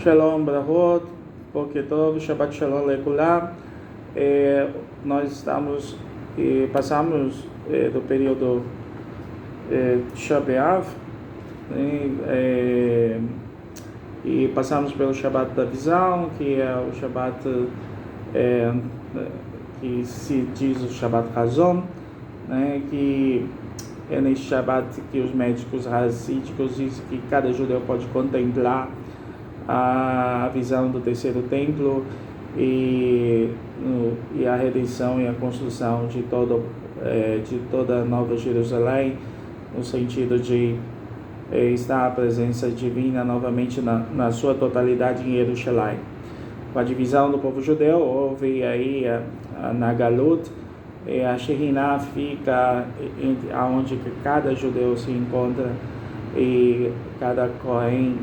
Shalom, Brahot, Boker Tov, Shabbat Shalom Lekulam. Nós passamos do período Tisha B'Av, e passamos pelo Shabbat da visão, que é o Shabbat que se diz o Shabbat Hazon, né, que é nesse Shabbat que os médicos hasídicos dizem que cada judeu pode contemplar a visão do terceiro templo e a redenção e a construção de toda a Nova Jerusalém, no sentido de estar a presença divina novamente na sua totalidade em Jerusalém. Com a divisão do povo judeu, houve aí na Galut, a Shekhinah fica onde cada judeu se encontra e cada Kohen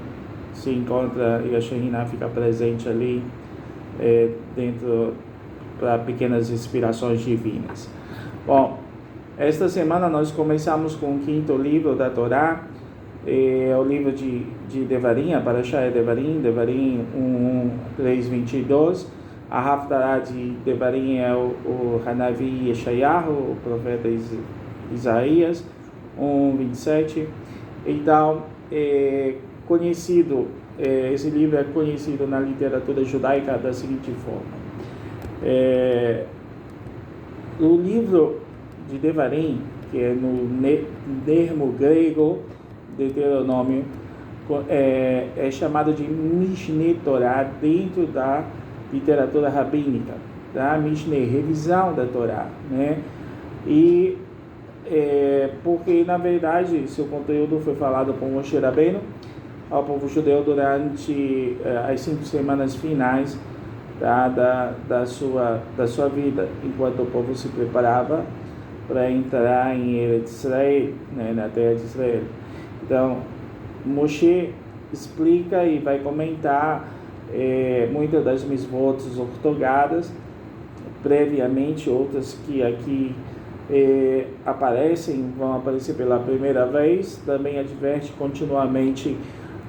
se encontra, e a Shekhinah fica presente ali dentro para pequenas inspirações divinas. Bom, esta semana nós começamos com o quinto livro da Torá, o livro de Devarim, a Parashá é Devarim 1:3-22. A Haftarah de Devarim é o Hanavi Yeshayahu, o profeta Isaías, 1:27. Então, esse livro é conhecido na literatura judaica da seguinte forma. O livro de Devarim, que é no termo grego Deuteronômio, é chamado de Mishneh Torah dentro da literatura rabínica, tá? Mishneh, revisão da Torá, né? E porque na verdade seu conteúdo foi falado por Moshe Rabbeinu ao povo judeu durante as 5 semanas finais da sua vida, enquanto o povo se preparava para entrar em Eretz Israel, né, na terra de Israel. Então, Moshe explica e vai comentar muitas das misvotos ortogadas previamente, outras que aqui vão aparecer pela primeira vez. Também adverte continuamente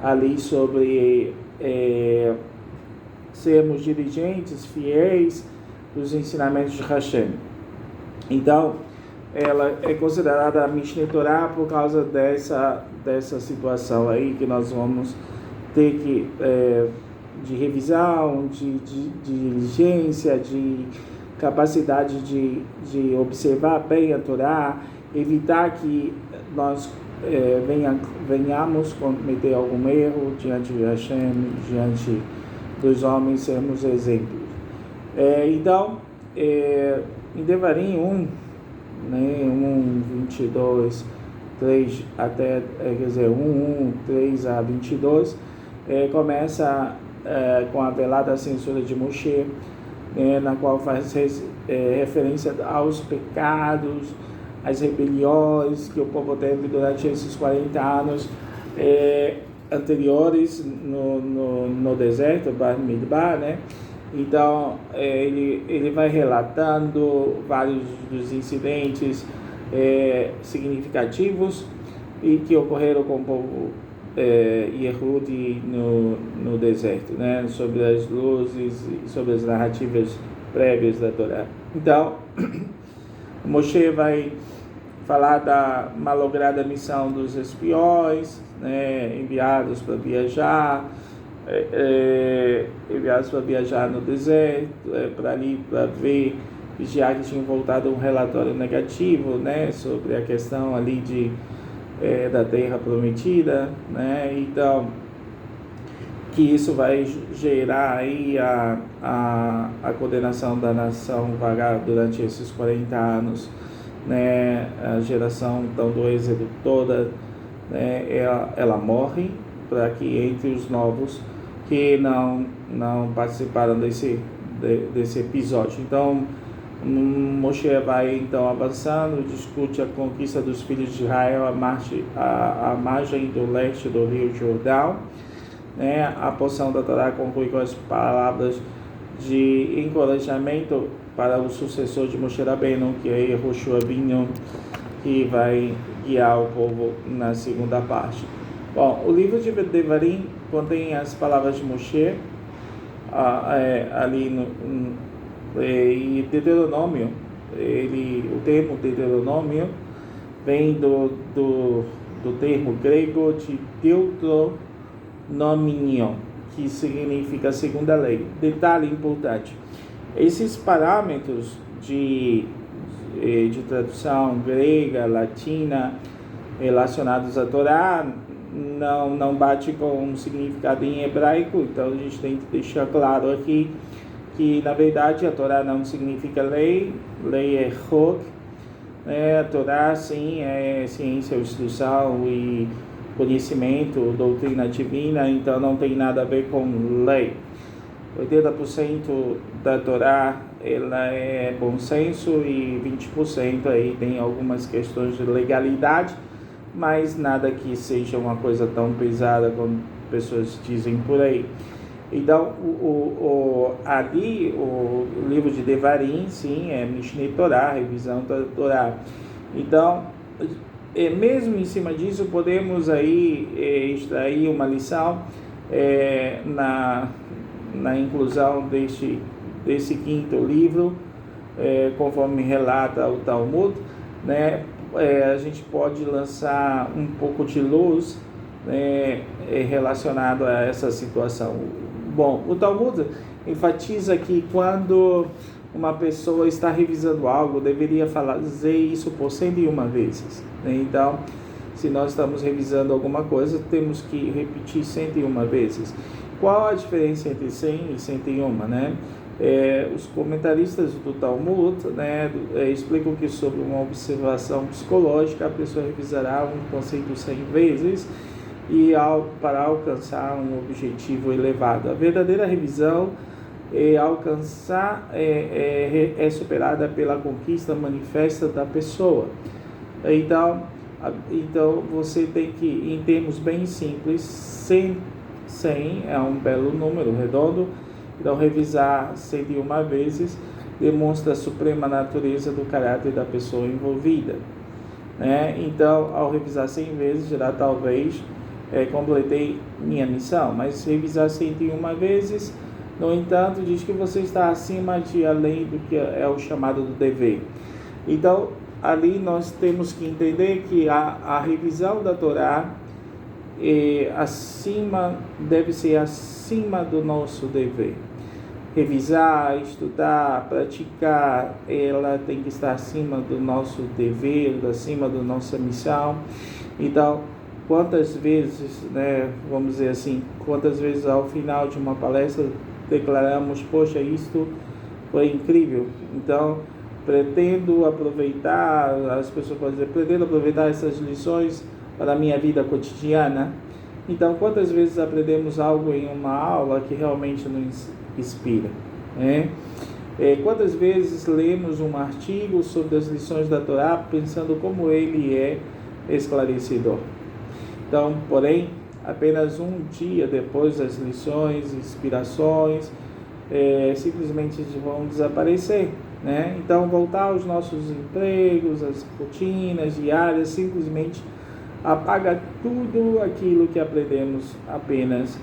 ali sobre sermos diligentes, fiéis dos ensinamentos de Hashem. Então, ela é considerada a Mishneh Torah por causa dessa situação aí que nós vamos ter que de revisão, de diligência, de capacidade de observar bem a Torá, evitar que nós venhamos cometer algum erro diante de Hashem, diante dos homens, sermos exemplos. Então, em Devarim 1:22, 3 até, 1:3-22, começa com a velada censura de Moshe, na qual faz referência aos pecados, às rebeliões que o povo teve durante esses 40 anos anteriores no deserto, Bar Midbar, né? Então, ele vai relatando vários dos incidentes significativos e que ocorreram com o povo Yehudi no deserto, né? Sobre as luzes e sobre as narrativas prévias da Torá. Então, Moshe vai falar da malograda missão dos espiões, né? Enviados para viajar no deserto, para ver, já que tinham voltado um relatório negativo, né, sobre a questão ali da terra prometida, né? Então, que isso vai gerar aí a condenação da nação vagar durante esses 40 anos, né? A geração então do êxodo toda, né, ela morre, para que entre os novos que não participaram desse episódio. Então, Moshe vai então avançando, discute a conquista dos filhos de Israel à margem do leste do Rio Jordão, né? A porção da Torá conclui com as palavras de encorajamento para o sucessor de Moshe Rabbeinu, que é Yehoshua ben Nun, que vai guiar o povo na segunda parte. Bom, o livro de Devarim contém as palavras de Moshe, ali e Deuteronômio, o termo Deuteronômio vem do termo grego de Deuteronomio, que significa segunda lei. Detalhe importante: esses parâmetros de tradução grega, latina, relacionados à Torá, não bate com um significado em hebraico. Então a gente tem que deixar claro aqui que, na verdade, a Torá não significa lei é chok. A Torá, sim, é ciência, instrução e conhecimento, doutrina divina, então não tem nada a ver com lei. 80% da Torá ela é bom senso e 20% aí tem algumas questões de legalidade, mas nada que seja uma coisa tão pesada como pessoas dizem por aí. Então, ali o livro de Devarim, sim, é Mishneh Torah, revisão da Torá. Então, mesmo em cima disso, podemos aí extrair uma lição na inclusão desse quinto livro, conforme relata o Talmud, né? A gente pode lançar um pouco de luz, relacionado a essa situação. Bom, o Talmud enfatiza que quando uma pessoa está revisando algo, deveria fazer isso por 101 vezes. Então, se nós estamos revisando alguma coisa, temos que repetir 101 vezes. Qual a diferença entre 100 e 101, né? Os comentaristas do Talmud, né, explicam que, sob uma observação psicológica, a pessoa revisará um conceito 100 vezes para alcançar um objetivo elevado. A verdadeira revisão é superada pela conquista manifesta da pessoa. Então você tem que, em termos bem simples, 100 é um belo número redondo. Então, revisar 101 vezes demonstra a suprema natureza do caráter da pessoa envolvida, né? Então, ao revisar 100 vezes, já talvez completei minha missão. Mas revisar 101 vezes, no entanto, diz que você está acima de além do que é o chamado do dever. Então, ali nós temos que entender que a revisão da Torá deve ser acima do nosso dever. Revisar, estudar, praticar, ela tem que estar acima do nosso dever, acima da nossa missão. Então, quantas vezes, né, vamos dizer assim, quantas vezes ao final de uma palestra declaramos: poxa, isto foi incrível. Então, pretendo aproveitar, as pessoas podem dizer, pretendo aproveitar essas lições para a minha vida cotidiana. Então, quantas vezes aprendemos algo em uma aula que realmente nos inspira, né? Quantas vezes lemos um artigo sobre as lições da Torá pensando como ele é esclarecedor? Então, porém, apenas um dia depois das lições, inspirações, simplesmente vão desaparecer, né? Então, voltar aos nossos empregos, às rotinas diárias, simplesmente apaga tudo aquilo que aprendemos apenas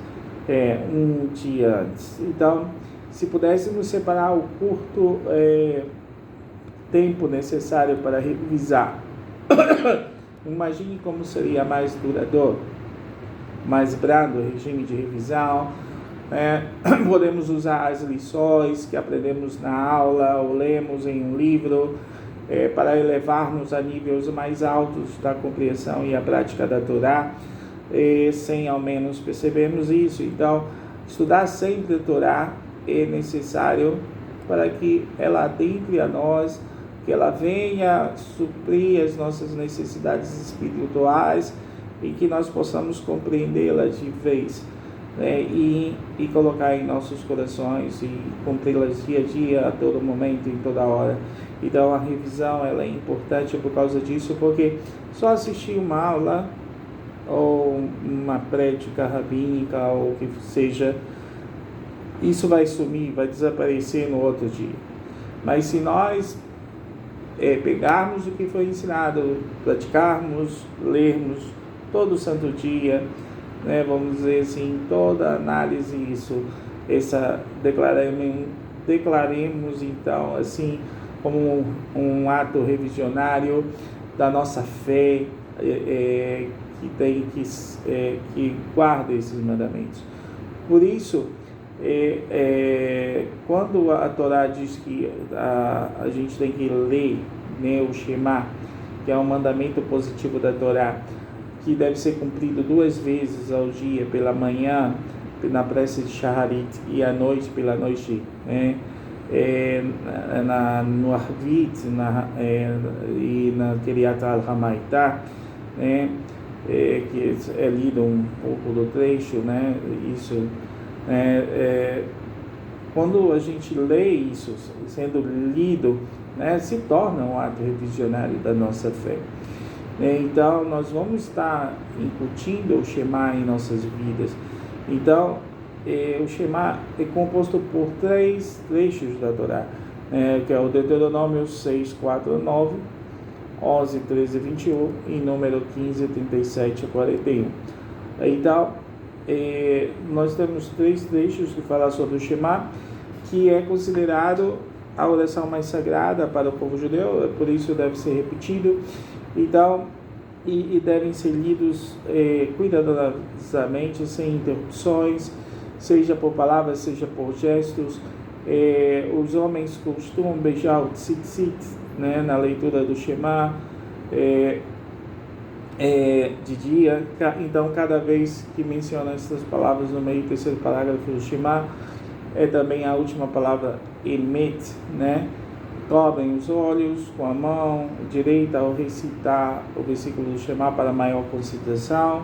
um dia antes. Então, se pudéssemos separar o curto tempo necessário para revisar, imagine como seria mais duradouro, mais brando o regime de revisão. Podemos usar as lições que aprendemos na aula ou lemos em um livro para elevar-nos a níveis mais altos da compreensão e a prática da Torá, sem ao menos percebermos isso. Então, estudar sempre a Torá é necessário para que ela adentre a nós, que ela venha suprir as nossas necessidades espirituais e que nós possamos compreendê-la de vez, né? E colocar em nossos corações e cumpri-las dia a dia, a todo momento, em toda hora. Então, a revisão ela é importante por causa disso, porque só assistir uma aula ou uma prédica rabínica ou o que seja, isso vai sumir, vai desaparecer no outro dia. Mas se nós pegarmos o que foi ensinado, praticarmos, lermos todo santo dia, né, vamos dizer assim, toda análise declaremos então assim como um ato revisionário da nossa fé, que guarda esses mandamentos. Por isso, quando a Torá diz que a gente tem que ler, né, o Shema, que é um mandamento positivo da Torá, que deve ser cumprido 2 vezes ao dia, pela manhã, na prece de Shaharit, e à noite, pela noite, né? No Arvit e na Kiryat al-Hamaitá, né? Que é lido um pouco do trecho, né? Isso, quando a gente lê isso, sendo lido, né, se torna um ato revisionário da nossa fé. Então, nós vamos estar incutindo o Shema em nossas vidas. Então, o Shema é composto por 3 trechos da Torá, que é o Deuteronômio 6, 4, 9, 11, 13, 21 e número 15, 37 a 41. Então, nós temos 3 trechos que falam sobre o Shema, que é considerado a oração mais sagrada para o povo judeu, por isso deve ser repetido. Então, e devem ser lidos cuidadosamente, sem interrupções, seja por palavras, seja por gestos. Os homens costumam beijar o tzitzit, né, na leitura do Shema de dia. Então, cada vez que menciona essas palavras no meio do 3º parágrafo do Shema, é também a última palavra emet, né? Cobrem os olhos com a mão direita ao recitar o versículo do Shema para maior concentração,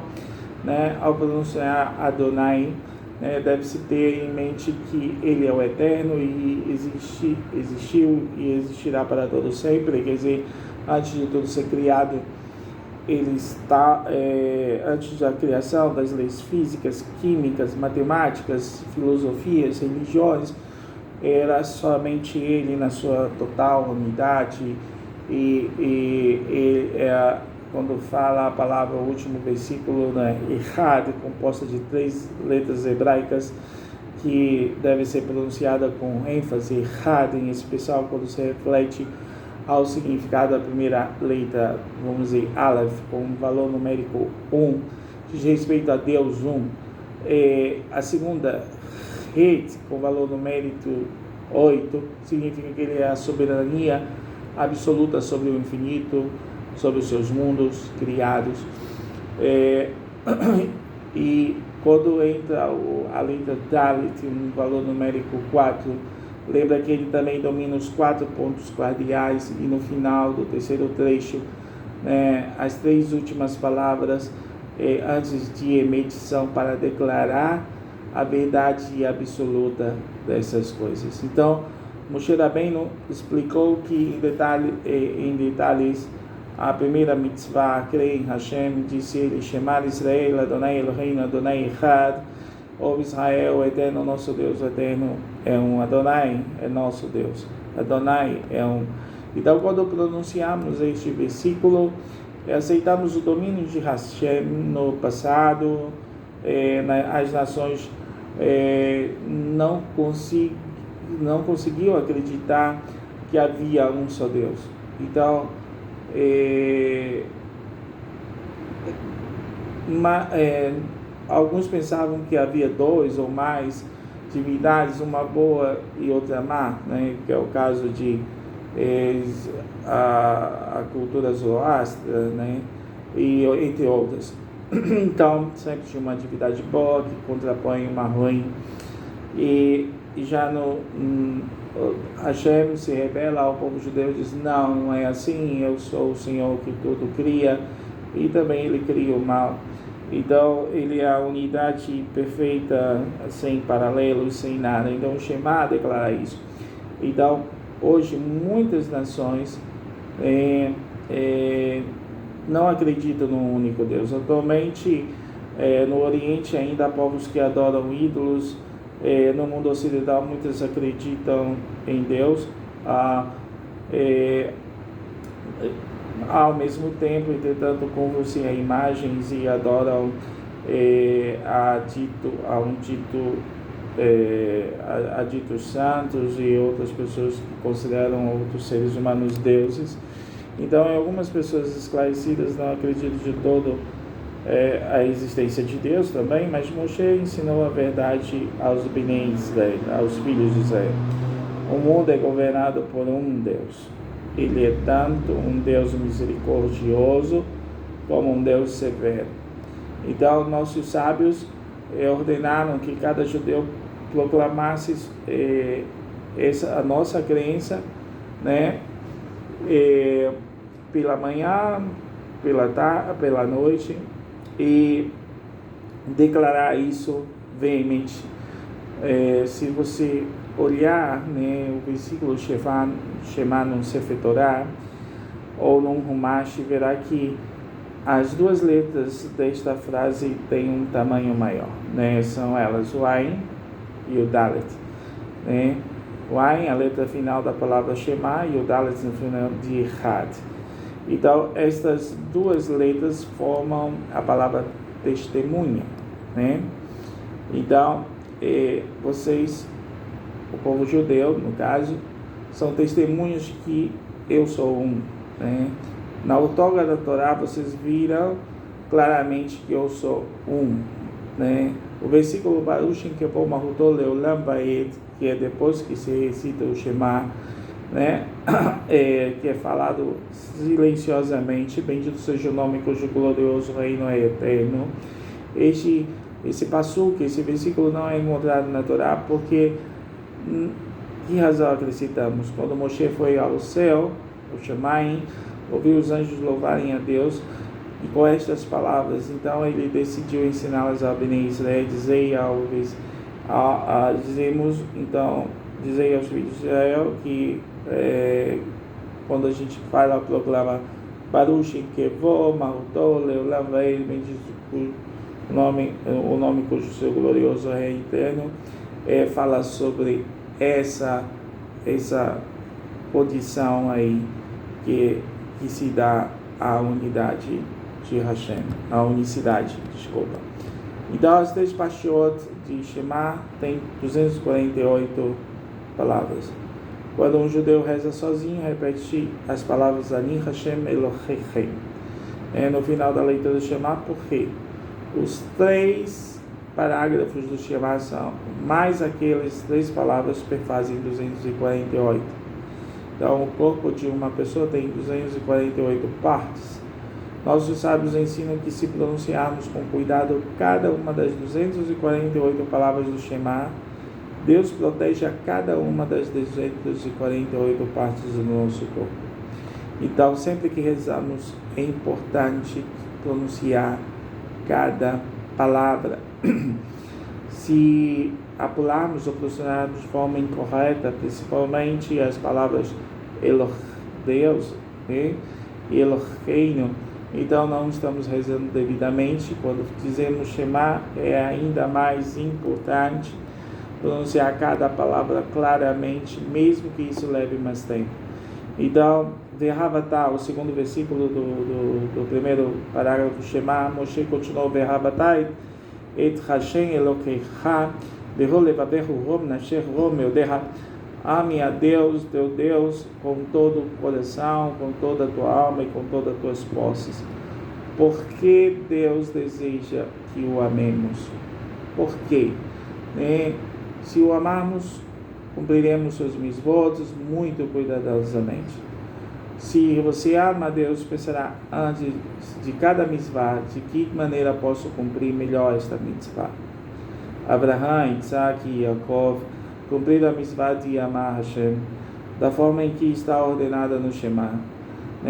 né? Ao pronunciar Adonai, né, deve-se ter em mente que Ele é o Eterno e existiu e existirá para todo sempre. Quer dizer, antes de tudo ser criado, Ele está, antes da criação das leis físicas, químicas, matemáticas, filosofias, religiões, era somente Ele na sua total unidade. Quando fala a palavra, o último versículo, né, Echad, composta de 3 letras hebraicas, que deve ser pronunciada com ênfase, Echad, em especial quando se reflete ao significado da primeira letra, vamos dizer, Aleph, com um valor numérico 1, diz respeito a Deus 1. A segunda, Het, com valor numérico 8, significa que Ele é a soberania absoluta sobre o infinito, sobre os seus mundos criados. E quando entra a letra Dalet, um valor numérico 4, lembra que ele também domina os 4 pontos cardeais, e no final do 3º trecho, as 3 últimas palavras antes de emetição, para declarar a verdade absoluta dessas coisas. Então, Moshe Rabbeinu explicou que em detalhes a primeira mitzvah, crer em Hashem, disse ele: Shema Israel, Adonai Eloheinu, Adonai Echad. Ouve Israel, o Eterno, nosso Deus, o Eterno é um. Adonai é nosso Deus, Adonai é um. Então, quando pronunciamos este versículo, aceitamos o domínio de Hashem no passado. As nações não conseguiam acreditar que havia um só Deus. Então, alguns pensavam que havia 2 ou mais divindades, uma boa e outra má, né? Que é o caso de a cultura zoroastra, né? E entre outras. Então, sempre tinha uma divindade boa que contrapõe uma ruim. E já Hashem se revela ao povo judeu e diz: não é assim, eu sou o Senhor que tudo cria, e também Ele cria o mal. Então, Ele é a unidade perfeita, sem paralelos, sem nada. Então, o Shema declara isso. Então, hoje, muitas nações não acreditam no único Deus. Atualmente, no Oriente, ainda há povos que adoram ídolos. No mundo ocidental, muitos acreditam em Deus. Ao mesmo tempo, entretanto, convertem a imagens e adoram há ditos santos e outras pessoas que consideram outros seres humanos deuses. Então, algumas pessoas esclarecidas não acreditam de todo a existência de Deus também, mas Moshe ensinou a verdade aos Bnei Israel, aos filhos de Israel. O mundo é governado por um Deus. Ele é tanto um Deus misericordioso como um Deus severo. Então, nossos sábios ordenaram que cada judeu proclamasse a nossa crença, né, pela manhã, pela tarde, pela noite, e declarar isso veemente. Se você olhar, né, o versículo Shema no Sefer Torah ou no Humash, verá que as duas letras desta frase têm um tamanho maior, né? São elas o Ain e o Dalet, né? O Ain, a letra final da palavra Shema, e o Dalet no final de Echad. Então, estas duas letras formam a palavra testemunha, né? Então, vocês, o povo judeu, no caso, são testemunhas que eu sou um, né? Na outorga da Torá, vocês viram claramente que eu sou um, né? O versículo Baruch Kebo Mahutol Leolam Vaed, que é depois que se recita o Shema, né? Que é falado silenciosamente, bendito seja o nome cujo glorioso reino é eterno. Esse passuque, esse versículo não é encontrado na Torá, porque que razão acrescentamos? Quando Moshe foi ao céu, o Shemaim, ouviu os anjos louvarem a Deus, e com estas palavras, então ele decidiu ensiná-las a Bnei Israel, dizei aos filhos de Israel que quando a gente fala, proclama Baruch Kevó, Mahutol, Leolam Vaed, bendito o nome cujo seu glorioso é eterno, fala sobre essa condição aí que se dá à unidade de Hashem, à unicidade, desculpa. Então, as três Pashiot de Shema tem 248 palavras. Quando um judeu reza sozinho, repete as palavras Ani Hashem Elohechem. No final da leitura do Shema, porque os três parágrafos do Shema são mais aquelas três palavras perfazem 248. Então, o corpo de uma pessoa tem 248 partes. Nossos sábios ensinam que se pronunciarmos com cuidado cada uma das 248 palavras do Shema, Deus protege a cada uma das 248 partes do nosso corpo. Então, sempre que rezamos, é importante pronunciar cada palavra. Se apularmos ou pronunciarmos de forma incorreta, principalmente as palavras Deus, né, e Eloheinu, então não estamos rezando devidamente. Quando dizemos Shema, é ainda mais importante pronunciar cada palavra claramente, mesmo que isso leve mais tempo. Então, Verhavatá, o segundo versículo do primeiro parágrafo do Shema, Moshe continuou Verhavatai, Et Hashem Elokecha, Behol Levabehu Rom Nasher Rom Eudeha. Ame a Deus, teu Deus, com todo o coração, com toda a tua alma e com todas as tuas posses. Por que Deus deseja que o amemos? Por quê? Se o amarmos, cumpriremos seus mitzvot muito cuidadosamente. Se você ama a Deus, pensará antes de cada mitzvah, de que maneira posso cumprir melhor esta mitzvah. Abraham, Isaac e Yaakov cumpriram a mitzvah de amar Hashem, da forma em que está ordenada no Shema.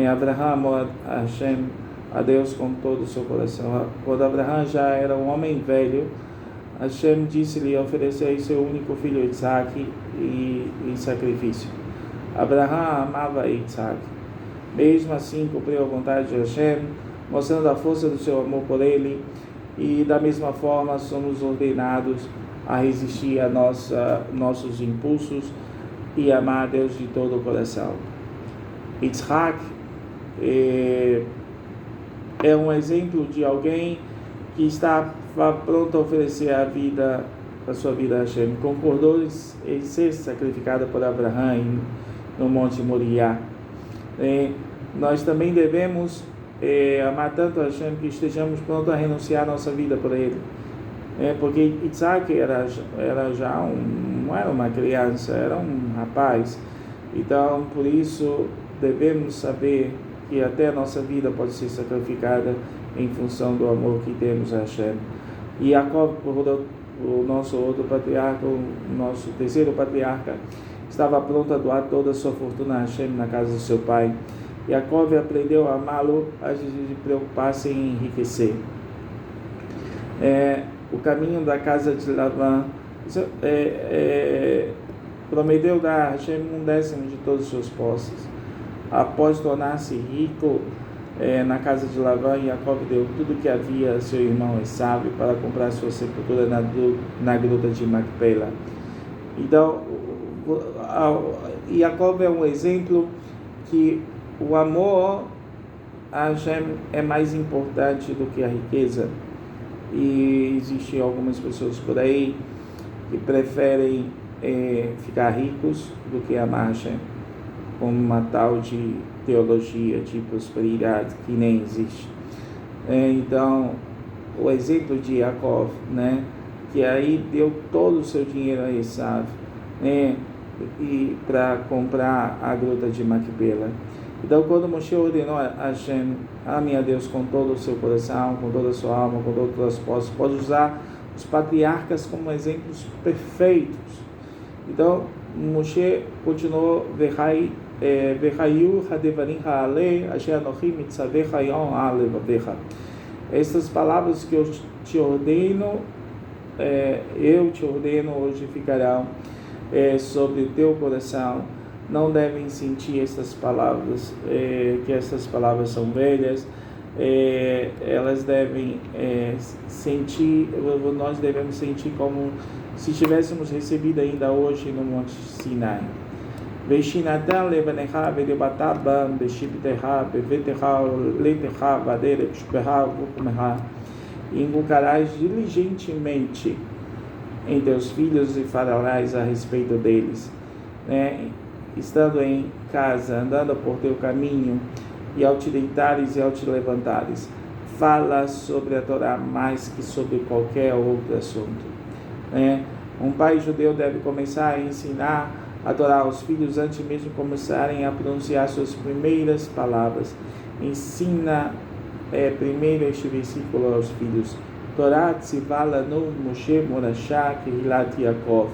Abraham amou a Hashem, a Deus com todo o seu coração. Quando Abraham já era um homem velho, Hashem disse-lhe oferecer seu único filho Isaac em sacrifício. Abraham amava Isaac. Mesmo assim, cumpriu a vontade de Hashem, mostrando a força do seu amor por ele, e da mesma forma somos ordenados a resistir a nossos impulsos e amar a Deus de todo o coração. Yitzhak é um exemplo de alguém que está pronto a oferecer a sua vida a Hashem, concordou em ser sacrificada por Abraham no Monte Moriá. Nós também devemos amar tanto a Hashem que estejamos prontos a renunciar a nossa vida por Ele. Porque Isaac não era uma criança, era um rapaz. Então, por isso, devemos saber que até a nossa vida pode ser sacrificada em função do amor que temos a Hashem. E Jacob, o nosso outro patriarca, o nosso terceiro patriarca, estava pronto a doar toda a sua fortuna a Hashem na casa do seu pai. Jacob aprendeu a amá-lo antes de preocupar-se em enriquecer. O caminho da casa de Labã prometeu dar a Hashem 1/10 de todos os seus posses. Após tornar-se rico na casa de Labã, Jacob deu tudo o que havia a seu irmão Esaú para comprar sua sepultura na gruta de Macpela. Então, Jacob é um exemplo que o amor a Hashem é mais importante do que a riqueza. E existem algumas pessoas por aí que preferem ficar ricos do que amar Hashem, com uma tal de teologia de prosperidade que nem existe. Então, o exemplo de Jacob, que aí deu todo o seu dinheiro a Esaú, e para comprar a gruta de Macpela. Então, quando Moshe ordenou a Hashem, ame a Deus com todo o seu coração, com toda a sua alma, com todas as suas posses, pode usar os patriarcas como exemplos perfeitos. Então, Moshe continuou, essas palavras que eu te ordeno hoje ficarão sobre o teu coração. Não devem sentir essas palavras, que essas palavras são velhas. Elas devem nós devemos sentir como se tivéssemos recebido ainda hoje no Monte Sinai. Veshinatan levanecha vedebatar bam beshibtecha bevetecha letecha vadere pshpecha vukumecha. Invocarás diligentemente em teus filhos e falarás a respeito deles, estando em casa, andando por teu caminho, e ao te deitares e ao te levantares, fala sobre a Torá mais que sobre qualquer outro assunto. Um pai judeu deve começar a ensinar a Torá aos filhos antes mesmo de começarem a pronunciar suas primeiras palavras. Ensina primeiro este versículo aos filhos. Torá tzivala no Moshe Morashá Kehilat Yaakov.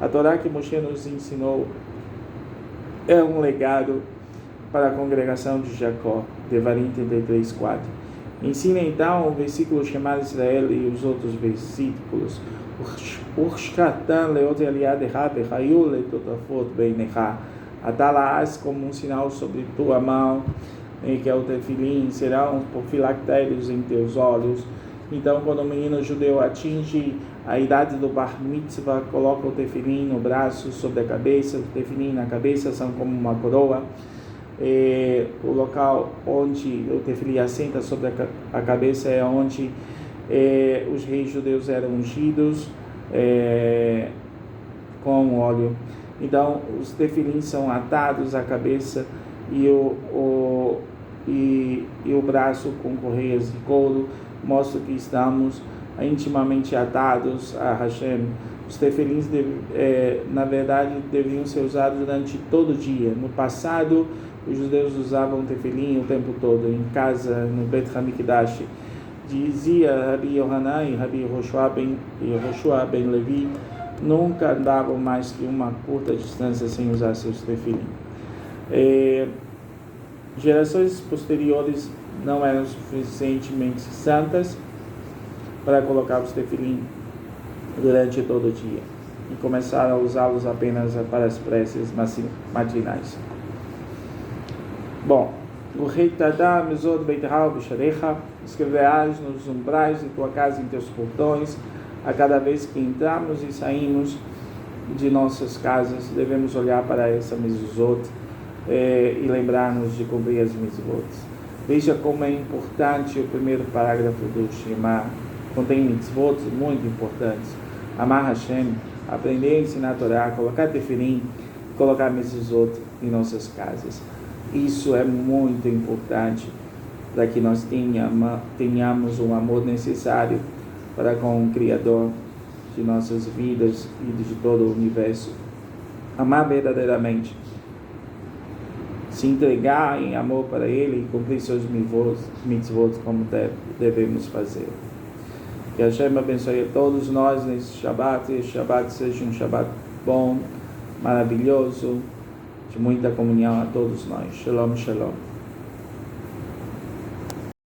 A Torá que Moshe nos ensinou é um legado para a congregação de Jacó. Devarim 33:4. Ensina então o versículo chamado Israel e os outros versículos. Urshkatan leot eliad echad echayul letotafot beinecha. Atalaás como um sinal sobre tua mão, que é o tefilim, serão por filactérios em teus olhos. Então, quando o menino judeu atinge a idade do bar mitzvah, coloca o tefilim no braço, sobre a cabeça. O tefilim na cabeça são como uma coroa. O local onde o tefilim assenta sobre a cabeça é onde os reis judeus eram ungidos com óleo. Então, os tefilins são atados à cabeça e o braço com correias de couro, mostra que estamos intimamente atados a Hashem. Os tefilins, na verdade, deveriam ser usados durante todo o dia. No passado, os judeus usavam tefilim o tempo todo, em casa, no Bet Hamikdash. Dizia Rabi Yohanan e Rabi Yehoshua ben Levi, nunca andavam mais que uma curta distância sem usar seus tefilim. Gerações posteriores não eram suficientemente santas para colocar os tefilim durante todo o dia e começaram a usá-los apenas para as preces matinais. Bom, o rei Tadá, Mizod Beitahal Bisharecha, escreverás nos umbrais de tua casa e em teus portões, a cada vez que entramos e saímos de nossas casas, devemos olhar para essa mezuzot e lembrar-nos de cumprir as mezuzot. Veja como é importante o primeiro parágrafo do Shema, contém mitzvot muito importantes. Amar Hashem, aprender a ensinar a Torá, colocar tefilim, colocar mezuzot em nossas casas. Isso é muito importante para que nós tenhamos o amor necessário para com o Criador de nossas vidas e de todo o universo. Amar verdadeiramente, se entregar em amor para Ele e cumprir seus mitzvot como devemos fazer. Que Hashem abençoe a todos nós nesse Shabbat, e esse Shabbat seja um Shabbat bom, maravilhoso, de muita comunhão a todos nós. Shalom, shalom.